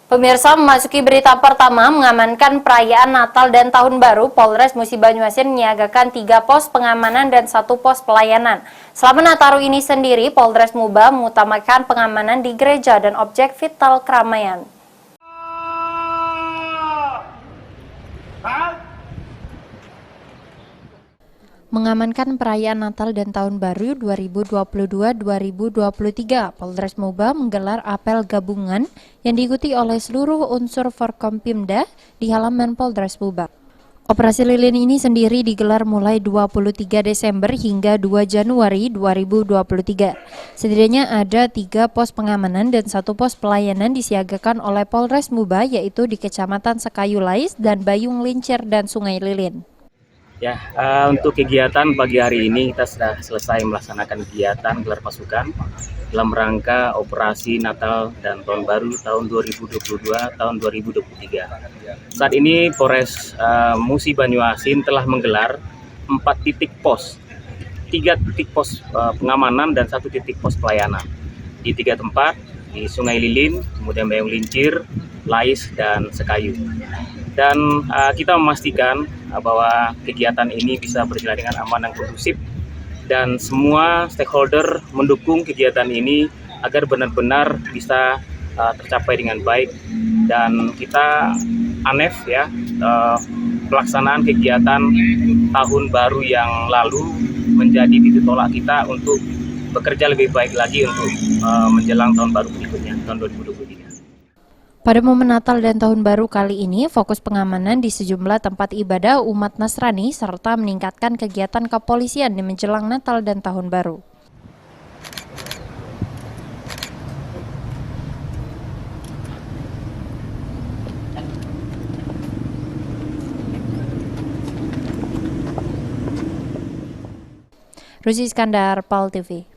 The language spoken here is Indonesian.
Pemirsa, memasuki berita pertama, mengamankan perayaan Natal dan Tahun Baru, Polres Musi Banyuasin menyiagakan 3 pos pengamanan dan 1 pos pelayanan. Selama Nataru ini sendiri, Polres Muba mengutamakan pengamanan di gereja dan objek vital keramaian. Mengamankan perayaan Natal dan Tahun Baru 2022-2023, Polres Muba menggelar apel gabungan yang diikuti oleh seluruh unsur Forkompimda di halaman Polres Muba. Operasi lilin ini sendiri digelar mulai 23 Desember hingga 2 Januari 2023. Setidaknya ada 3 pos pengamanan dan 1 pos pelayanan disiagakan oleh Polres Muba, yaitu di Kecamatan Sekayu Lais dan Bayung Lincir dan Sungai Lilin. Ya, untuk kegiatan pagi hari ini kita sudah selesai melaksanakan kegiatan gelar pasukan dalam rangka operasi Natal dan Tahun Baru tahun 2022 tahun 2023. Saat ini Polres Musi Banyuasin telah menggelar 4 titik pos, 3 titik pos pengamanan dan 1 titik pos pelayanan di 3 tempat, di Sungai Lilin, kemudian Bayung Lincir, Lais, dan Sekayu. Dan kita memastikan bahwa kegiatan ini bisa berjalan dengan aman dan kondusif, dan semua stakeholder mendukung kegiatan ini agar benar-benar bisa tercapai dengan baik. Dan kita ANEF ya, pelaksanaan kegiatan Tahun Baru yang lalu menjadi titik tolak kita untuk bekerja lebih baik lagi untuk menjelang tahun baru berikutnya, tahun 2023. Pada momen Natal dan Tahun Baru kali ini, fokus pengamanan di sejumlah tempat ibadah umat Nasrani serta meningkatkan kegiatan kepolisian di menjelang Natal dan Tahun Baru. Ruzi Iskandar, PAL TV.